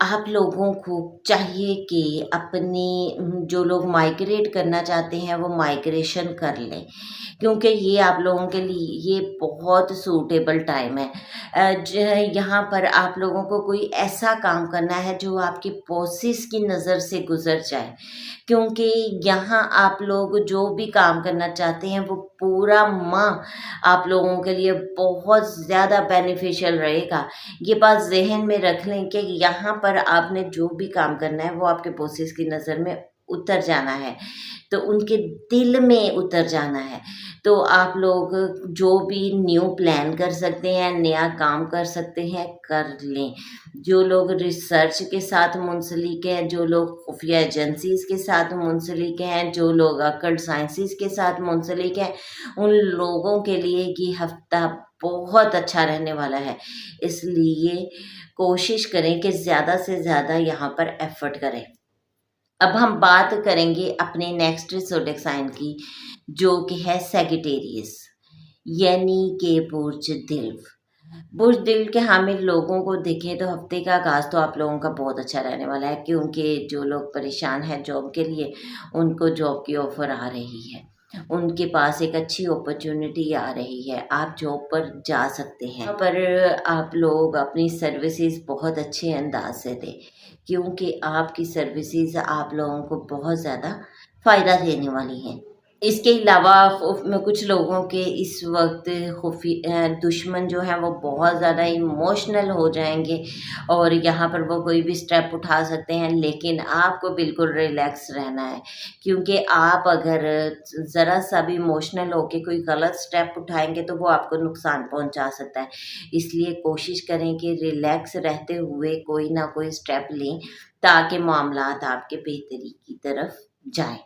آپ لوگوں کو چاہیے کہ اپنی جو لوگ مائگریٹ کرنا چاہتے ہیں وہ مائگریشن کر لیں، کیونکہ یہ آپ لوگوں کے لیے یہ بہت سوٹیبل ٹائم ہے۔ یہاں پر آپ لوگوں کو کوئی ایسا کام کرنا ہے جو آپ کی پوسیس کی نظر سے گزر جائے، کیونکہ یہاں آپ لوگ جو بھی کام کرنا چاہتے ہیں وہ پورا ماہ آپ لوگوں کے لیے بہت زیادہ بینیفیشل رہے گا۔ یہ بات ذہن میں رکھ لیں کہ یہاں پر آپ نے جو بھی کام کرنا ہے وہ آپ کے باسز کی نظر میں اتر جانا ہے، تو ان کے دل میں اتر جانا ہے۔ تو آپ لوگ جو بھی نیو پلان کر سکتے ہیں، نیا کام کر سکتے ہیں، کر لیں۔ جو لوگ ریسرچ کے ساتھ منسلک ہیں، جو لوگ خفیہ ایجنسیز کے ساتھ منسلک ہیں، جو لوگ اکلٹ سائنسز کے ساتھ منسلک ہیں، ان لوگوں کے لیے یہ ہفتہ بہت اچھا رہنے والا ہے۔ اس لیے کوشش کریں کہ زیادہ سے زیادہ یہاں پر ایفرٹ کریں۔ اب ہم بات کریں گے اپنے نیکسٹ زوڈک سائن کی، جو کہ ہے سیگیٹیریس، یعنی کہ برج دلو۔ برج دل کے حامل لوگوں کو دیکھیں تو ہفتے کا آغاز تو آپ لوگوں کا بہت اچھا رہنے والا ہے، کیونکہ جو لوگ پریشان ہیں جاب کے لیے ان کو جاب کی آفر آ رہی ہے، ان کے پاس ایک اچھی اپرچونٹی آ رہی ہے، آپ جاب پر جا سکتے ہیں۔ یہاں پر آپ لوگ اپنی سروسز بہت اچھے انداز سے دیں، کیونکہ آپ کی سروسز آپ لوگوں کو بہت زیادہ فائدہ دینے والی ہیں۔ اس کے علاوہ کچھ لوگوں کے اس وقت دشمن جو ہیں وہ بہت زیادہ ایموشنل ہو جائیں گے، اور یہاں پر وہ کوئی بھی سٹیپ اٹھا سکتے ہیں، لیکن آپ کو بالکل ریلیکس رہنا ہے، کیونکہ آپ اگر ذرا سا بھی ایموشنل ہو کے کوئی غلط سٹیپ اٹھائیں گے تو وہ آپ کو نقصان پہنچا سکتا ہے۔ اس لیے کوشش کریں کہ ریلیکس رہتے ہوئے کوئی نہ کوئی سٹیپ لیں، تاکہ معاملات آپ کے بہتری کی طرف جائیں۔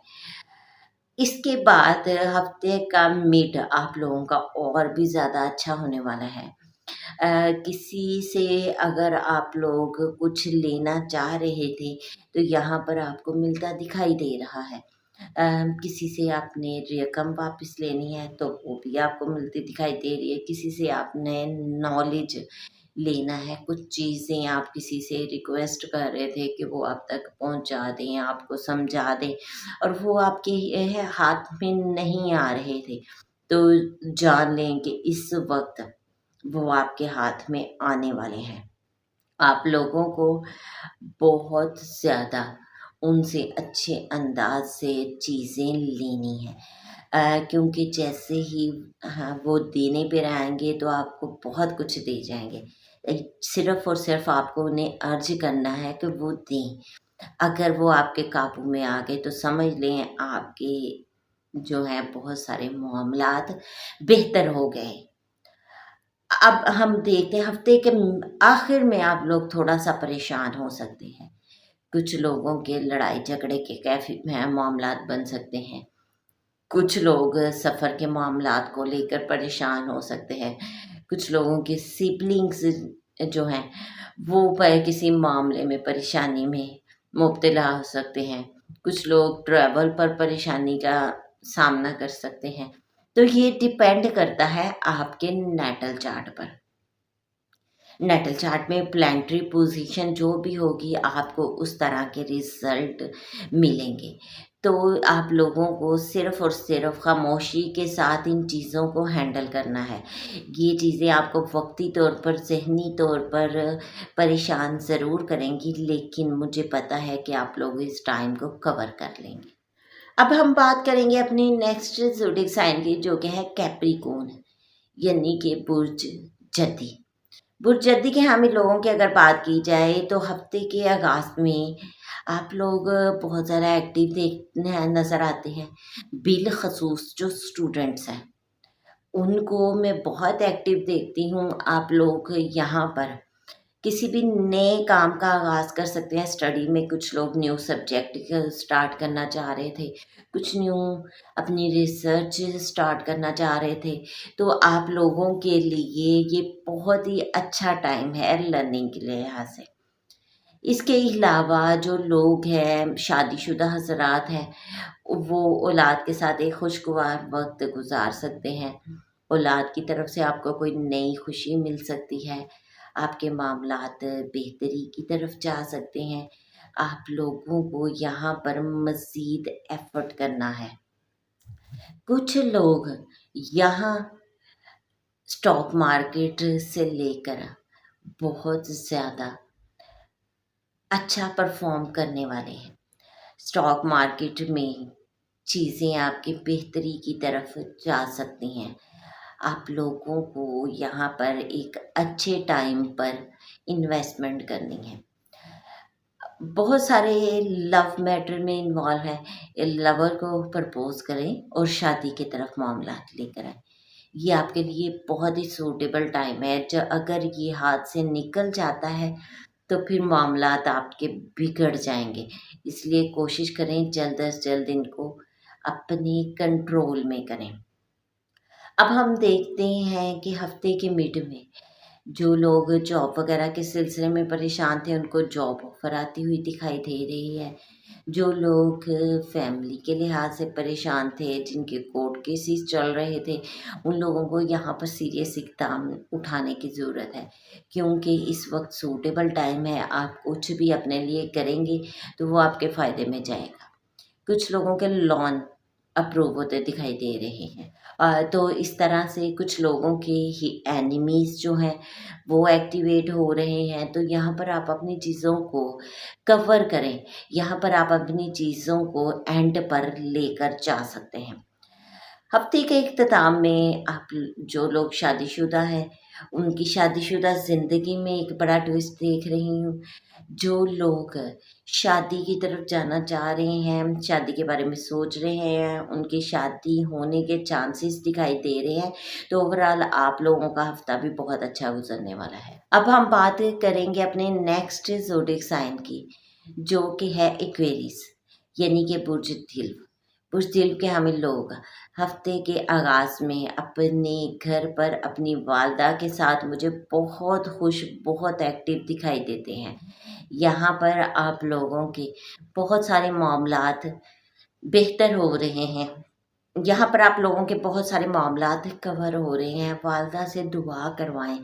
اس کے بعد ہفتے کا مڈ آپ لوگوں کا اور بھی زیادہ اچھا ہونے والا ہے۔ کسی سے اگر آپ لوگ کچھ لینا چاہ رہے تھے تو یہاں پر آپ کو ملتا دکھائی دے رہا ہے۔ کسی سے آپ نے رقم واپس لینی ہے تو وہ بھی آپ کو ملتی دکھائی دے رہی ہے۔ کسی سے آپ نے نالج لینا ہے، کچھ چیزیں آپ کسی سے ریکویسٹ کر رہے تھے کہ وہ آپ تک پہنچا دیں، آپ کو سمجھا دیں، اور وہ آپ کے ہاتھ میں نہیں آ رہے تھے، تو جان لیں کہ اس وقت وہ آپ کے ہاتھ میں آنے والے ہیں۔ آپ لوگوں کو بہت زیادہ ان سے اچھے انداز سے چیزیں لینی ہیں، کیونکہ جیسے ہی وہ دینے پہ آئیں گے تو آپ کو بہت کچھ دے جائیں گے۔ صرف اور صرف آپ کو انہیں ارج کرنا ہے کہ وہ دیں۔ اگر وہ آپ کے قابو میں آ گئے تو سمجھ لیں آپ کے جو ہیں بہت سارے معاملات بہتر ہو گئے۔ اب ہم دیکھتے ہیں ہفتے کے آخر میں آپ لوگ تھوڑا سا پریشان ہو سکتے ہیں، کچھ لوگوں کے لڑائی جھگڑے کے معاملات بن سکتے ہیں، کچھ لوگ سفر کے معاملات کو لے کر پریشان ہو سکتے ہیں، کچھ لوگوں کے سبلنگز جو ہیں وہ کسی معاملے میں پریشانی میں مبتلا ہو سکتے ہیں، کچھ لوگ ٹریول پر پریشانی کا سامنا کر سکتے ہیں۔ تو یہ ڈیپینڈ کرتا ہے آپ کے نیٹل چارٹ پر۔ نیٹل چارٹ میں پلانٹری پوزیشن جو بھی ہوگی آپ کو اس طرح کے ریزلٹ ملیں گے۔ تو آپ لوگوں کو صرف اور صرف خاموشی کے ساتھ ان چیزوں کو ہینڈل کرنا ہے۔ یہ چیزیں آپ کو وقتی طور پر ذہنی طور پر پریشان ضرور کریں گی، لیکن مجھے پتہ ہے کہ آپ لوگ اس ٹائم کو کور کر لیں گے۔ اب ہم بات کریں گے اپنی نیکسٹ زوڈک سائن کی، جو کہ ہے کیپریکون، یعنی کہ برج جدی۔ برج جدی کے حامل لوگوں کی اگر بات کی جائے تو ہفتے کے آغاز میں آپ لوگ بہت زیادہ ایکٹیو نظر آتے ہیں، بالخصوص جو اسٹوڈنٹس ہیں ان کو میں بہت ایکٹیو دیکھتی ہوں۔ آپ لوگ یہاں پر کسی بھی نئے کام کا آغاز کر سکتے ہیں اسٹڈی میں، کچھ لوگ نیو سبجیکٹ سٹارٹ کرنا چاہ رہے تھے، کچھ نیو اپنی ریسرچ سٹارٹ کرنا چاہ رہے تھے، تو آپ لوگوں کے لیے یہ بہت ہی اچھا ٹائم ہے لرننگ کے لحاظ سے۔ اس کے علاوہ جو لوگ ہیں شادی شدہ حضرات ہیں وہ اولاد کے ساتھ ایک خوشگوار وقت گزار سکتے ہیں، اولاد کی طرف سے آپ کو کوئی نئی خوشی مل سکتی ہے، آپ کے معاملات بہتری کی طرف جا سکتے ہیں۔ آپ لوگوں کو یہاں پر مزید ایفرٹ کرنا ہے۔ کچھ لوگ یہاں اسٹاک مارکیٹ سے لے کر بہت زیادہ اچھا پرفارم کرنے والے ہیں۔ اسٹاک مارکیٹ میں چیزیں آپ کی بہتری کی طرف جا سکتی ہیں۔ آپ لوگوں کو یہاں پر ایک اچھے ٹائم پر انویسٹمنٹ کرنی ہے۔ بہت سارے لو میٹر میں انوالو ہیں، لور کو پرپوز کریں اور شادی کی طرف معاملات لے کر آئیں۔ یہ آپ کے لیے بہت ہی سوٹیبل ٹائم ہے۔ اگر یہ ہاتھ سے نکل جاتا ہے تو پھر معاملات آپ کے بگڑ جائیں گے، اس لیے کوشش کریں جلد از جلد ان کو اپنے کنٹرول میں کریں۔ اب ہم دیکھتے ہیں کہ ہفتے کے مڈ میں جو لوگ جاب وغیرہ کے سلسلے میں پریشان تھے ان کو جاب آفر آتی ہوئی دکھائی دے رہی ہے۔ جو لوگ فیملی کے لحاظ سے پریشان تھے، جن کے کورٹ کیسز چل رہے تھے، ان لوگوں کو یہاں پر سیریس اقدام اٹھانے کی ضرورت ہے، کیونکہ اس وقت سوٹیبل ٹائم ہے۔ آپ کچھ بھی اپنے لیے کریں گے تو وہ آپ کے فائدے میں جائے گا۔ کچھ لوگوں کے لون اپروو ہوتے دکھائی دے رہے ہیں، تو اس طرح سے کچھ لوگوں کے ہی اینیمیز جو ہیں وہ ایکٹیویٹ ہو رہے ہیں۔ تو یہاں پر آپ اپنی چیزوں کو کور کریں، یہاں پر آپ اپنی چیزوں کو اینڈ پر لے کر جا سکتے ہیں۔ ہفتے کے اختتام میں آپ جو لوگ شادی شدہ ہیں ان کی شادی شدہ زندگی میں ایک بڑا ٹوسٹ دیکھ رہی ہوں۔ جو لوگ شادی کی طرف جانا چاہ رہے ہیں، شادی کے بارے میں سوچ رہے ہیں، ان کی شادی ہونے کے چانسز دکھائی دے رہے ہیں، تو اوورآل آپ لوگوں کا ہفتہ بھی بہت اچھا گزرنے والا ہے۔ اب ہم بات کریں گے اپنے نیکسٹ زوڈک سائن کی، جو کہ ہے ایکویریس، یعنی کہ برج دلو۔ برج دلو کے حامل لوگ ہفتے کے آغاز میں اپنے گھر پر اپنی والدہ کے ساتھ مجھے بہت خوش، بہت ایکٹیو دکھائی دیتے ہیں۔ یہاں پر آپ لوگوں کے بہت سارے معاملات بہتر ہو رہے ہیں، یہاں پر آپ لوگوں کے بہت سارے معاملات کور ہو رہے ہیں۔ والدہ سے دعا کروائیں،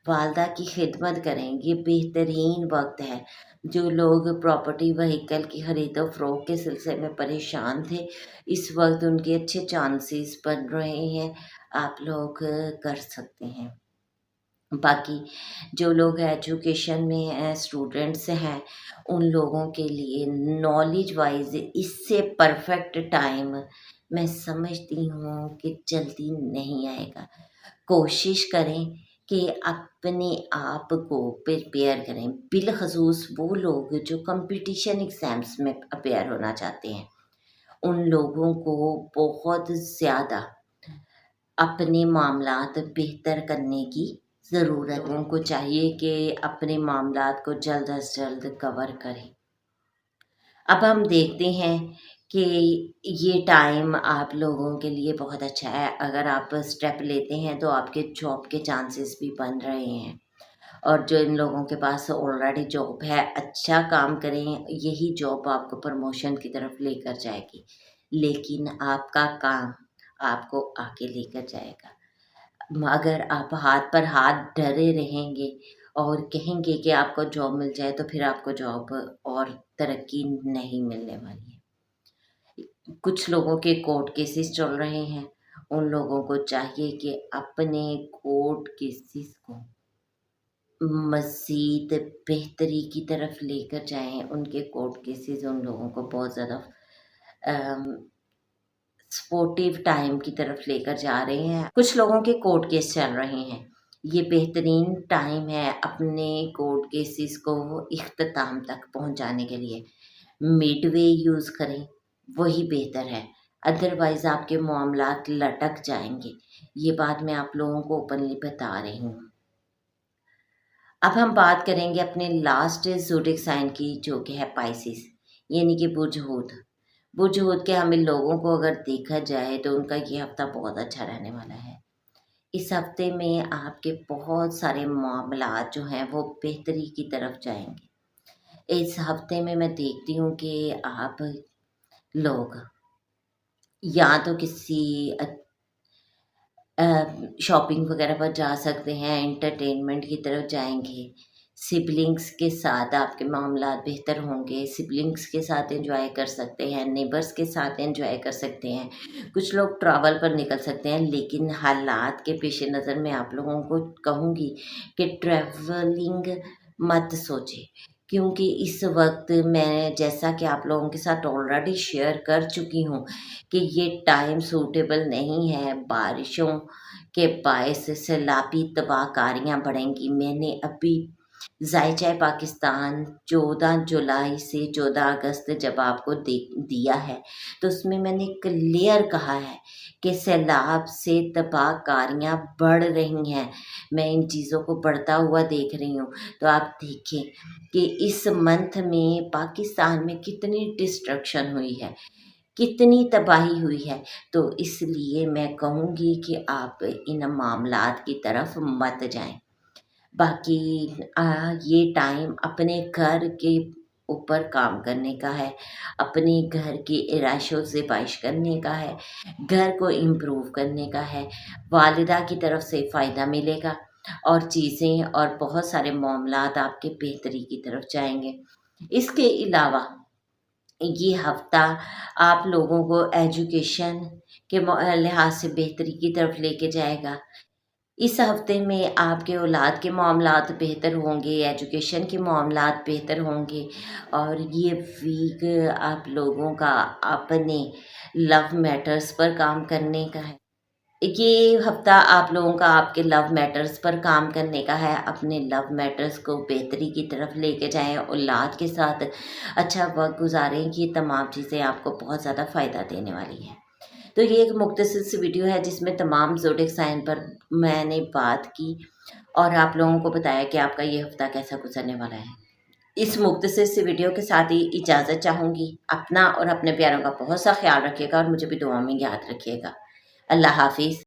والدہ کی خدمت کریں، یہ بہترین وقت ہے۔ جو لوگ پراپرٹی وہیکل کی خرید و فروخت کے سلسلے میں پریشان تھے، اس وقت ان کے اچھے چانسز بن رہے ہیں، آپ لوگ کر سکتے ہیں۔ باقی جو لوگ ایجوکیشن میں ہیں، اسٹوڈنٹس ہیں، ان لوگوں کے لیے نالج وائز اس سے پرفیکٹ ٹائم میں سمجھتی ہوں کہ جلدی نہیں آئے گا۔ کوشش کریں کہ اپنے آپ کو پریپیئر کریں، بالخصوص وہ لوگ جو کمپٹیشن ایگزامس میں اپیئر ہونا چاہتے ہیں، ان لوگوں کو بہت زیادہ اپنے معاملات بہتر کرنے کی ضرورت ہے۔ ان کو چاہیے کہ اپنے معاملات کو جلد از جلد کور کریں۔ اب ہم دیکھتے ہیں کہ یہ ٹائم آپ لوگوں کے لیے بہت اچھا ہے۔ اگر آپ اسٹیپ لیتے ہیں تو آپ کے جاب کے چانسز بھی بن رہے ہیں، اور جو ان لوگوں کے پاس آلریڈی جاب ہے، اچھا کام کریں، یہی جاب آپ کو پروموشن کی طرف لے کر جائے گی، لیکن آپ کا کام آپ کو آگے لے کر جائے گا۔ اگر آپ ہاتھ پر ہاتھ ڈھرے رہیں گے اور کہیں گے کہ آپ کو جاب مل جائے، تو پھر آپ کو جاب اور ترقی نہیں ملنے والی ہے۔ کچھ لوگوں کے کورٹ کیسز چل رہے ہیں، ان لوگوں کو چاہیے کہ اپنے کورٹ کیسز کو مزید بہتری کی طرف لے کر جائیں۔ ان کے کورٹ کیسز ان لوگوں کو بہت زیادہ سپورٹیو ٹائم کی طرف لے کر جا رہے ہیں۔ کچھ لوگوں کے کورٹ کیس چل رہے ہیں، یہ بہترین ٹائم ہے اپنے کورٹ کیسز کو اختتام تک پہنچانے کے لیے۔ مڈ وے یوز کریں، وہی بہتر ہے، ادروائز آپ کے معاملات لٹک جائیں گے۔ یہ بات میں آپ لوگوں کو اوپنلی بتا رہی ہوں۔ اب ہم بات کریں گے اپنے لاسٹ زوڈک سائن کی، جو کہ ہے پائسس، یعنی کہ برج حوت۔ برج حوت کے حامل لوگوں کو اگر دیکھا جائے تو ان کا یہ ہفتہ بہت اچھا رہنے والا ہے۔ اس ہفتے میں آپ کے بہت سارے معاملات جو ہیں وہ بہتری کی طرف جائیں گے۔ اس ہفتے میں دیکھتی ہوں کہ آپ لوگ یا تو کسی شاپنگ وغیرہ پر جا سکتے ہیں، انٹرٹینمنٹ کی طرف جائیں گے، سبلنگس کے ساتھ آپ کے معاملات بہتر ہوں گے، سبلنگس کے ساتھ انجوائے کر سکتے ہیں، نیبرس کے ساتھ انجوائے کر سکتے ہیں، کچھ لوگ ٹریول پر نکل سکتے ہیں، لیکن حالات کے پیش نظر میں آپ لوگوں کو کہوں گی کہ ٹریولنگ مت سوچے، کیونکہ اس وقت میں جیسا کہ آپ لوگوں کے ساتھ آلریڈی شیئر کر چکی ہوں کہ یہ ٹائم سوٹیبل نہیں ہے، بارشوں کے باعث سیلابی تباہ کاریاں بڑھیں گی۔ میں نے ابھی ذائچہ پاکستان 14 جولائی سے 14 اگست جب آپ کو دیا ہے تو اس میں نے کلیئر کہا ہے کہ سیلاب سے تباہ کاریاں بڑھ رہی ہیں، میں ان چیزوں کو بڑھتا ہوا دیکھ رہی ہوں۔ تو آپ دیکھیں کہ اس منتھ میں پاکستان میں کتنی ڈسٹرکشن ہوئی ہے، کتنی تباہی ہوئی ہے، تو اس لیے میں کہوں گی کہ آپ ان معاملات کی طرف مت جائیں۔ باقی یہ ٹائم اپنے گھر کے اوپر کام کرنے کا ہے، اپنے گھر کی عیش و زیبائش کرنے کا ہے، گھر کو امپروو کرنے کا ہے، والدہ کی طرف سے فائدہ ملے گا اور چیزیں اور بہت سارے معاملات آپ کے بہتری کی طرف جائیں گے۔ اس کے علاوہ یہ ہفتہ آپ لوگوں کو ایجوکیشن کے لحاظ سے بہتری کی طرف لے کے جائے گا۔ اس ہفتے میں آپ کے اولاد کے معاملات بہتر ہوں گے، ایجوکیشن کے معاملات بہتر ہوں گے، اور یہ ویک آپ لوگوں کا اپنے لو میٹرز پر کام کرنے کا ہے۔ یہ ہفتہ آپ لوگوں کا آپ کے لو میٹرز پر کام کرنے کا ہے، اپنے لو میٹرز کو بہتری کی طرف لے کے جائیں، اولاد کے ساتھ اچھا وقت گزاریں، یہ تمام چیزیں آپ کو بہت زیادہ فائدہ دینے والی ہیں۔ تو یہ ایک مختصر سی ویڈیو ہے جس میں تمام زوڈک سائن پر میں نے بات کی اور آپ لوگوں کو بتایا کہ آپ کا یہ ہفتہ کیسا گزرنے والا ہے۔ اس مختصر سی ویڈیو کے ساتھ ہی اجازت چاہوں گی۔ اپنا اور اپنے پیاروں کا بہت سا خیال رکھیے گا اور مجھے بھی دعاؤں میں یاد رکھیے گا۔ اللہ حافظ۔